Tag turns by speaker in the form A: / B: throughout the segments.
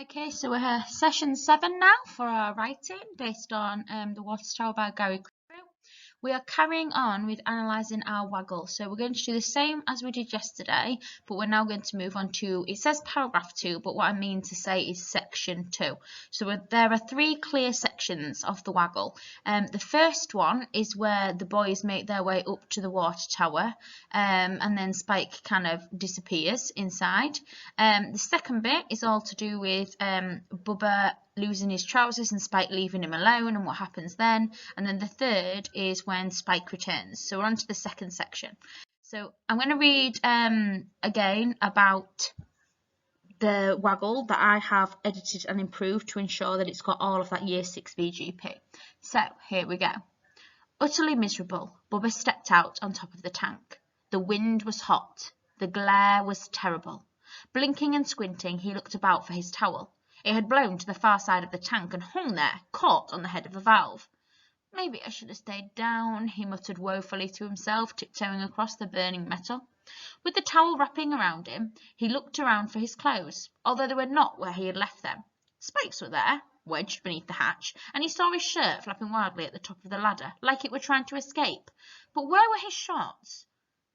A: Okay, so we're here, session 7 now for our writing based on The Water Tower by Gary Clifford. We are carrying on with analysing our waggle. So we're going to do the same as we did yesterday, but we're now going to move on to, it says paragraph 2, but what I mean to say is section 2. So there are 3 clear sections of the waggle. The first one is where the boys make their way up to the water tower, and then Spike kind of disappears inside. The second bit is all to do with Bubba losing his trousers and Spike leaving him alone and what happens then. And then the third is when Spike returns. So we're on to the second section. So I'm going to read again about the waggle that I have edited and improved to ensure that it's got all of that year 6 VGP. So here we go. Utterly miserable, Bubba stepped out on top of the tank. The wind was hot. The glare was terrible. Blinking and squinting, he looked about for his towel. It had blown to the far side of the tank and hung there, caught on the head of a valve. Maybe I should have stayed down, he muttered woefully to himself, tiptoeing across the burning metal. With the towel wrapping around him, he looked around for his clothes, although they were not where he had left them. Spike's were there, wedged beneath the hatch, and he saw his shirt flapping wildly at the top of the ladder, like it were trying to escape. But where were his shorts?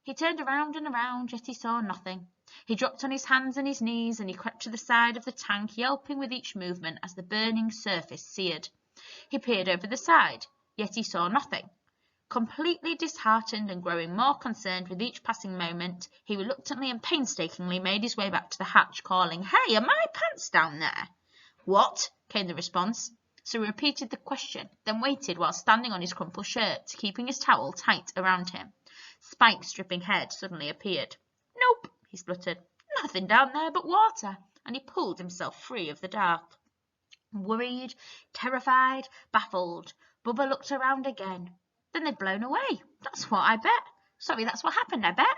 A: He turned around and around, yet he saw nothing. He dropped on his hands and his knees, and he crept to the side of the tank, yelping with each movement as the burning surface seared. He peered over the side, yet he saw nothing. Completely disheartened and growing more concerned with each passing moment, he reluctantly and painstakingly made his way back to the hatch, calling, "Hey, are my pants down there?" "What?" came the response. So he repeated the question, then waited while standing on his crumpled shirt, keeping his towel tight around him. Spike's dripping head suddenly appeared. "Nope," he spluttered. "Nothing down there but water," and he pulled himself free of the dark. Worried, terrified, baffled, Bubba looked around again. Then they'd blown away. That's what I bet. Sorry, that's what happened, I bet.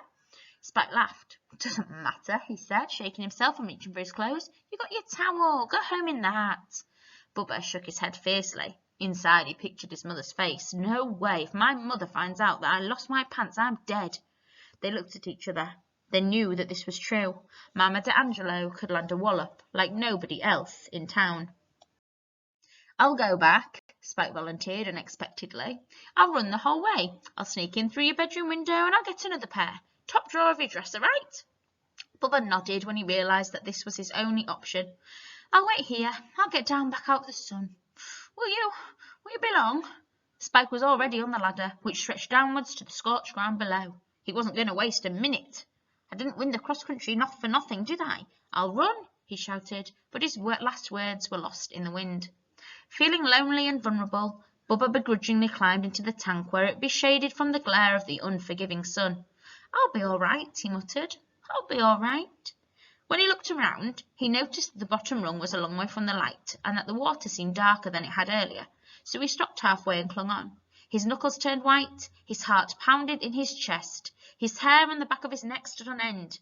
A: Spike laughed. "Doesn't matter," he said, shaking himself and reaching for his clothes. "You got your towel. Go home in that." Bubba shook his head fiercely. Inside, he pictured his mother's face. "No way. If my mother finds out that I lost my pants, I'm dead." They looked at each other. They knew that this was true. Mama D'Angelo could land a wallop like nobody else in town. "I'll go back," Spike volunteered unexpectedly. "I'll run the whole way. I'll sneak in through your bedroom window and I'll get another pair. Top drawer of your dresser, right?" Bubba nodded when he realised that this was his only option. "I'll wait here. I'll get down back out of the sun. Will you be long?" Spike was already on the ladder, which stretched downwards to the scorched ground below. He wasn't going to waste a minute. "I didn't win the cross-country not for nothing, did I? I'll run," he shouted, but his last words were lost in the wind. Feeling lonely and vulnerable, Bubba begrudgingly climbed into the tank where it would be shaded from the glare of the unforgiving sun. "I'll be all right," he muttered. "I'll be all right." When he looked around, he noticed that the bottom rung was a long way from the light and that the water seemed darker than it had earlier, so he stopped halfway and clung on. His knuckles turned white, his heart pounded in his chest, his hair on the back of his neck stood on end.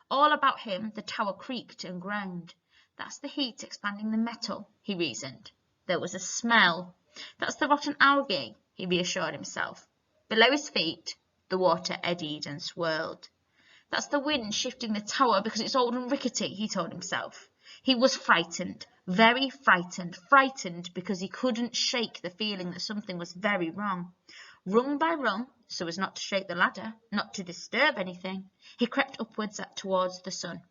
A: All about him the tower creaked and groaned. "That's the heat expanding the metal," he reasoned. There was a smell. "That's the rotten algae," he reassured himself. Below his feet, the water eddied and swirled. "That's the wind shifting the tower because it's old and rickety," he told himself. He was frightened, very frightened, frightened because he couldn't shake the feeling that something was very wrong. Rung by rung, so as not to shake the ladder, not to disturb anything, he crept upwards towards the sun.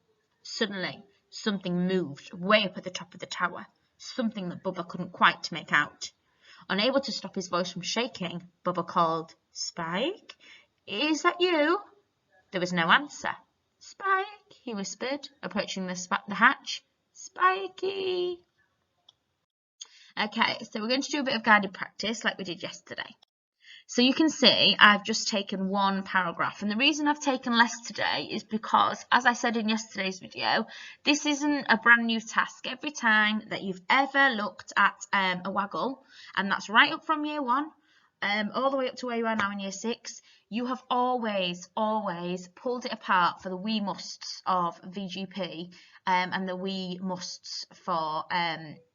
A: Suddenly, something moved way up at the top of the tower, something that Bubba couldn't quite make out. Unable to stop his voice from shaking, Bubba called, "Spike, is that you?" There was no answer. "Spike," he whispered, approaching the hatch. "Spikey." Okay, so we're going to do a bit of guided practice like we did yesterday. So you can see I've just taken one paragraph, and the reason I've taken less today is because, as I said in yesterday's video, this isn't a brand new task. Every time that you've ever looked at a waggle, and that's right up from year 1, all the way up to where you are now in year 6, you have always pulled it apart for the we musts of VGP and the we musts for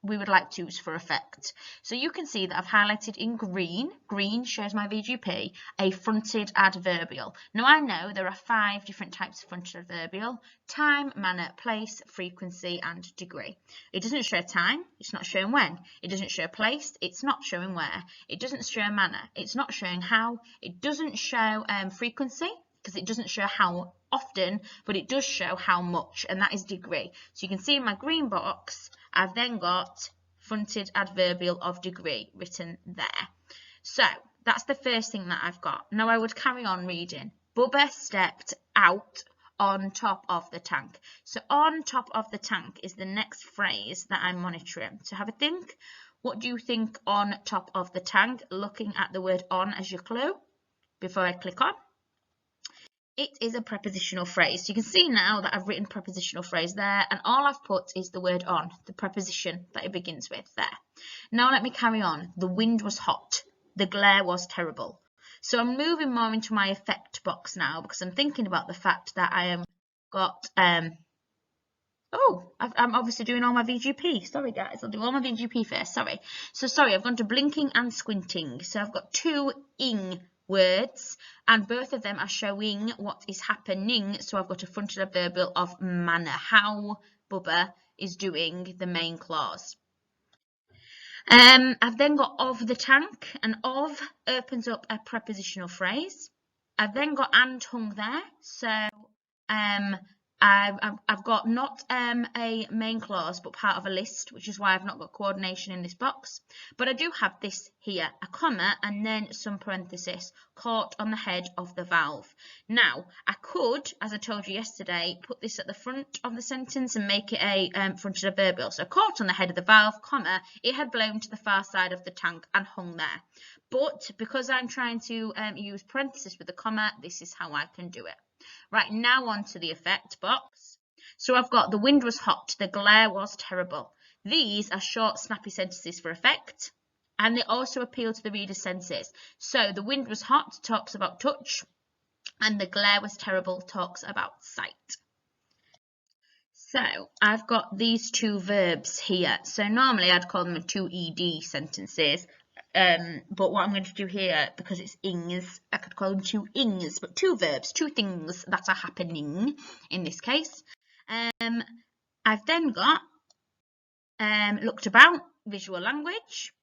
A: we would like to's for effect. So you can see that I've highlighted in green. Green shows my VGP, a fronted adverbial. Now I know there are 5 different types of fronted adverbial: time, manner, place, frequency, and degree. It doesn't show time, it's not showing when. It doesn't show place, it's not showing where. It doesn't show manner, it's not showing how. It doesn't show frequency, because it doesn't show how often, but it does show how much, and that is degree. So you can see in my green box, I've then got fronted adverbial of degree written there. So that's the first thing that I've got. Now I would carry on reading. Bubba stepped out on top of the tank. So on top of the tank is the next phrase that I'm monitoring. So have a think. What do you think on top of the tank? Looking at the word on as your clue before I click on. It is a prepositional phrase. So you can see now that I've written prepositional phrase there, and all I've put is the word on, the preposition that it begins with there. Now let me carry on. The wind was hot. The glare was terrible. So I'm moving more into my effect box now, because I'm thinking about the fact that I am got I'm obviously doing all my VGP. Sorry guys, I'll do all my VGP first. Sorry. So sorry, I've gone to blinking and squinting. So I've got 2 ing words, and both of them are showing what is happening. So I've got a fronted adverbial of manner, how Bubba is doing the main clause. I've then got of the tank, and of opens up a prepositional phrase. I've then got and hung there, so I've got not a main clause but part of a list, which is why I've not got coordination in this box. But I do have this here, a comma and then some parenthesis, caught on the head of the valve. Now I could, as I told you yesterday, put this at the front of the sentence and make it a fronted adverbial. So caught on the head of the valve, comma, it had blown to the far side of the tank and hung there. But because I'm trying to use parenthesis with the comma, this is how I can do it. Right, now on to the effect box. So I've got the wind was hot, the glare was terrible. These are short, snappy sentences for effect, and they also appeal to the reader's senses. So the wind was hot talks about touch, and the glare was terrible talks about sight. So I've got these 2 verbs here. So normally I'd call them 2 ED sentences. But what I'm going to do here, because it's ings, I could call them 2 ings, but 2 verbs, 2 things that are happening in this case. I've then got looked about, visual language,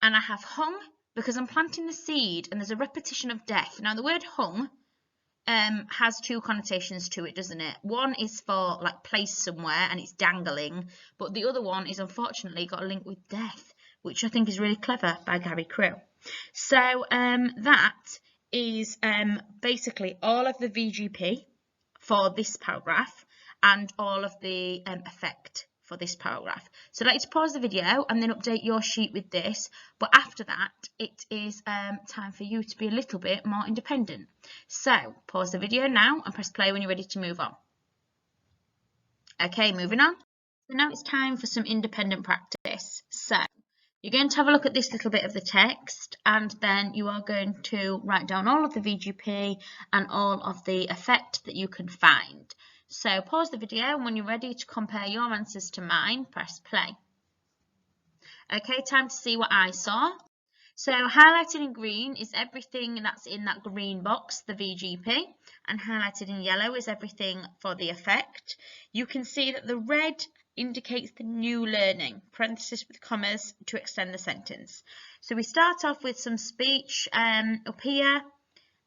A: and I have hung because I'm planting the seed and there's a repetition of death. Now the word hung has 2 connotations to it, doesn't it? One is for like placed somewhere and it's dangling, but the other one is unfortunately got a link with death, which I think is really clever by Gary Crew. So that is basically all of the VGP for this paragraph and all of the effect for this paragraph. So I'd like to pause the video and then update your sheet with this, but after that it is time for you to be a little bit more independent. So pause the video now and press play when you're ready to move on. Okay, moving on. So now it's time for some independent practice. So you're going to have a look at this little bit of the text, and then you are going to write down all of the VGP and all of the effect that you can find. So pause the video, and when you're ready to compare your answers to mine, press play. Okay, time to see what I saw. So highlighted in green is everything that's in that green box, the VGP, and highlighted in yellow is everything for the effect. You can see that the red indicates the new learning, parenthesis with commas to extend the sentence. So we start off with some speech up here.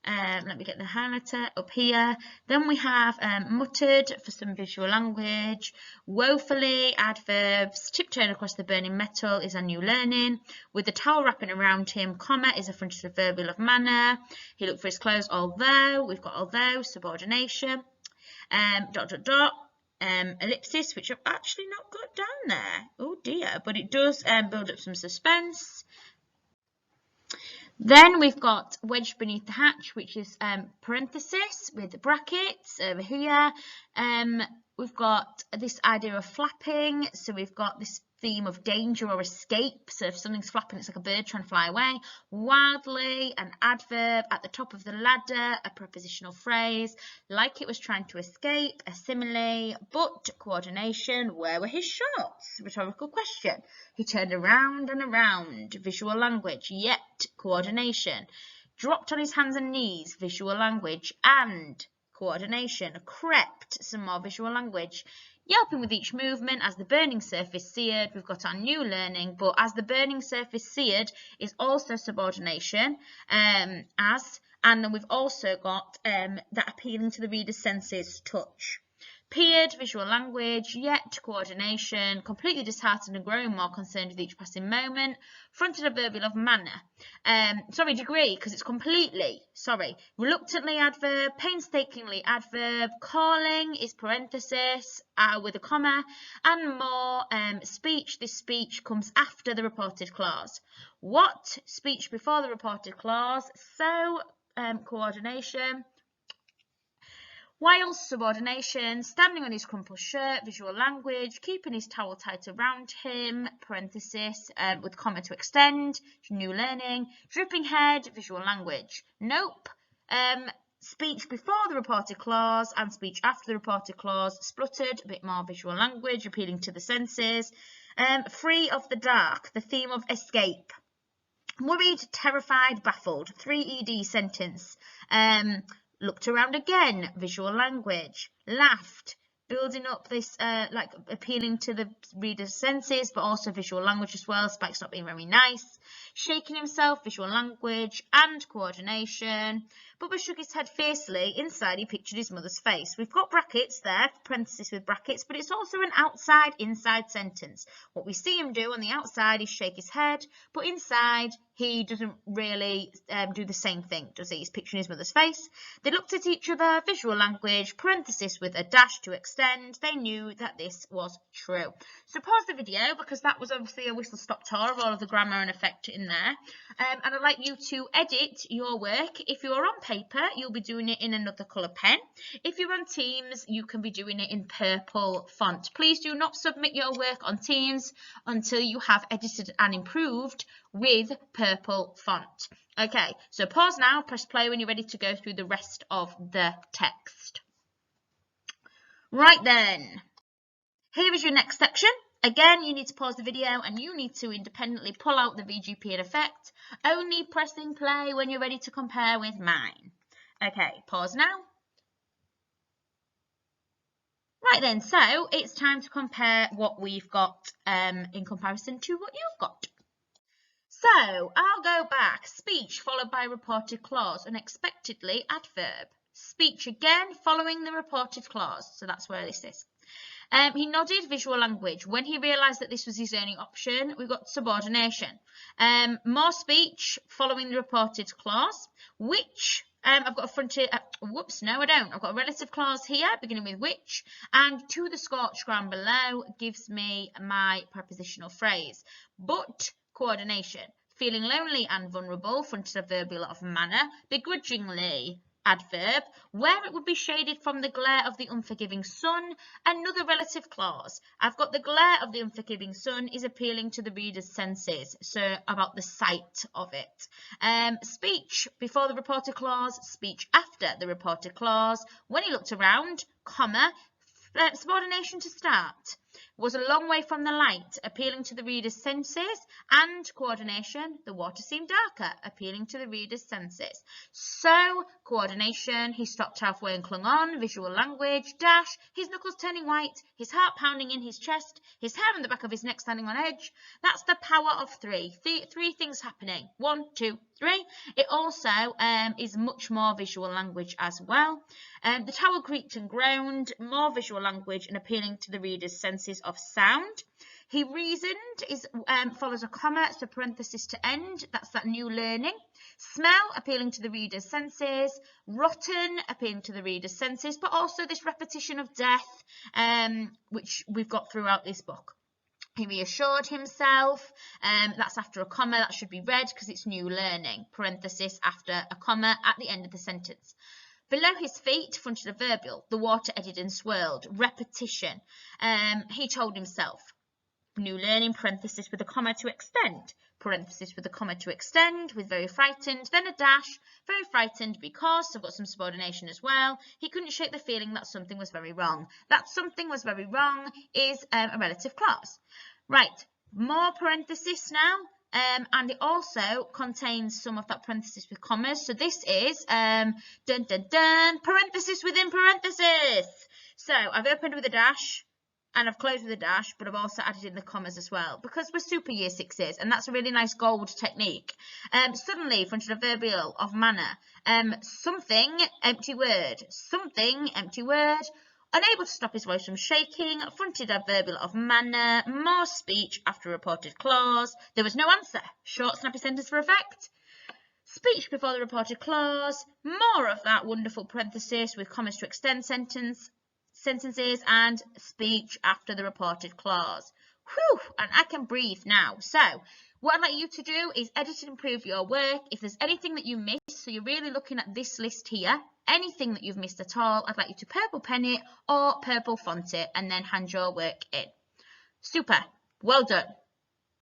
A: Let me get the highlighter up here. Then we have muttered for some visual language. Woefully, adverbs. Tiptoeing across the burning metal is a new learning. With the towel wrapping around him, comma is a fronted adverbial of manner. He looked for his clothes, although. We've got although, subordination. Ellipsis, which I've actually not got down there. Oh dear, but it does build up some suspense. Then we've got wedged beneath the hatch, which is parenthesis with brackets over here. we've got this idea of flapping, so we've got this theme of danger or escape, so if something's flapping it's like a bird trying to fly away. Wildly, an adverb. At the top of the ladder, a prepositional phrase, like it was trying to escape, a simile. But coordination, where were his shorts? Rhetorical question. He turned around and around, visual language. Yet, coordination. Dropped on his hands and knees, visual language. And coordination. Crept, some more visual language. Yelping with each movement as the burning surface seared. We've got our new learning, but as the burning surface seared is also subordination, and then we've also got that appealing to the reader's senses, touch. Peered, visual language, yet coordination, completely disheartened and growing more concerned with each passing moment, fronted a verbial of manner. Degree, because it's completely, reluctantly adverb, painstakingly adverb, calling is parenthesis with a comma, and more speech. This speech comes after the reported clause. What? Speech before the reported clause, so coordination. While subordination, standing on his crumpled shirt, visual language, keeping his towel tight around him, parenthesis, with comma to extend, new learning, dripping head, visual language. Nope. Speech before the reported clause and speech after the reported clause, spluttered, a bit more visual language, appealing to the senses. Free of the dark, the theme of escape. Worried, terrified, baffled, 3 ED sentence. Looked around again, visual language. Laughed, building up this, like appealing to the reader's senses, but also visual language as well. Spike's not being very nice. Shaking himself, visual language, and coordination. Bubba shook his head fiercely. Inside, he pictured his mother's face. We've got brackets there, parenthesis with brackets, but it's also an outside-inside sentence. What we see him do on the outside is shake his head, but inside, he doesn't really do the same thing, does he? He's picturing his mother's face. They looked at each other, visual language, parenthesis with a dash to extend. They knew that this was true. So pause the video, because that was obviously a whistle-stop tour of all of the grammar and effect in there. And I'd like you to edit your work. If you're on paper, you'll be doing it in another colour pen. If you're on Teams, you can be doing it in purple font. Please do not submit your work on Teams until you have edited and improved with purple font. Okay, so pause now, press play when you're ready to go through the rest of the text. Right then, here is your next section. Again, you need to pause the video and you need to independently pull out the VGP and effect, only pressing play when you're ready to compare with mine. Okay, pause now. Right then, so it's time to compare what we've got in comparison to what you've got. So I'll go back. Speech followed by reported clause, unexpectedly adverb. Speech again following the reported clause, so that's where this is. He nodded, visual language. When he realised that this was his only option, we've got subordination. More speech following the reported clause, which I've got a fronted, whoops, no I don't. I've got a relative clause here, beginning with which, and to the scorched ground below gives me my prepositional phrase. But coordination, feeling lonely and vulnerable, fronted a verbial of manner, begrudgingly, adverb, where it would be shaded from the glare of the unforgiving sun, another relative clause. I've got the glare of the unforgiving sun is appealing to the reader's senses, so about the sight of it. Speech before the reported clause, speech after the reported clause. When he looked around, comma, subordination to start. Was a long way from the light, appealing to the reader's senses, and coordination, the water seemed darker, appealing to the reader's senses. So, coordination, he stopped halfway and clung on, visual language, dash, his knuckles turning white, his heart pounding in his chest, his hair on the back of his neck standing on edge. That's the power of three. Three things happening. 1, 2, 3. It also is much more visual language as well. The towel creaked and groaned, more visual language and appealing to the reader's senses of sound. He reasoned is follows a comma, so parenthesis to end. That's that new learning. Smell, appealing to the reader's senses. Rotten, appealing to the reader's senses, but also this repetition of death, which we've got throughout this book. He reassured himself. That's after a comma. That should be read because it's new learning. Parenthesis after a comma at the end of the sentence. Below his feet fronted a verbal. The water eddied and swirled. Repetition. He told himself. New learning, parenthesis with a comma to extend. Parenthesis with a comma to extend, with very frightened, then a dash, very frightened because, I've got some subordination as well, he couldn't shake the feeling that something was very wrong. That something was very wrong is a relative clause. Right, more parenthesis now, and it also contains some of that parenthesis with commas. So this is, dun dun dun, parenthesis within parenthesis. So I've opened with a dash, and I've closed with a dash, but I've also added in the commas as well, because we're super year sixes, and that's a really nice gold technique. Suddenly, fronted a verbal of manner. Something, empty word. Something, empty word. Unable to stop his voice from shaking, fronted a verbal of manner. More speech after reported clause. There was no answer. Short, snappy sentence for effect. Speech before the reported clause. More of that wonderful parenthesis with commas to extend sentences, and speech after the reported clause. Whew, and I can breathe now. So what I'd like you to do is edit and improve your work. If there's anything that you missed, so you're really looking at this list here, anything that you've missed at all, I'd like you to purple pen it or purple font it and then hand your work in. Super, well done.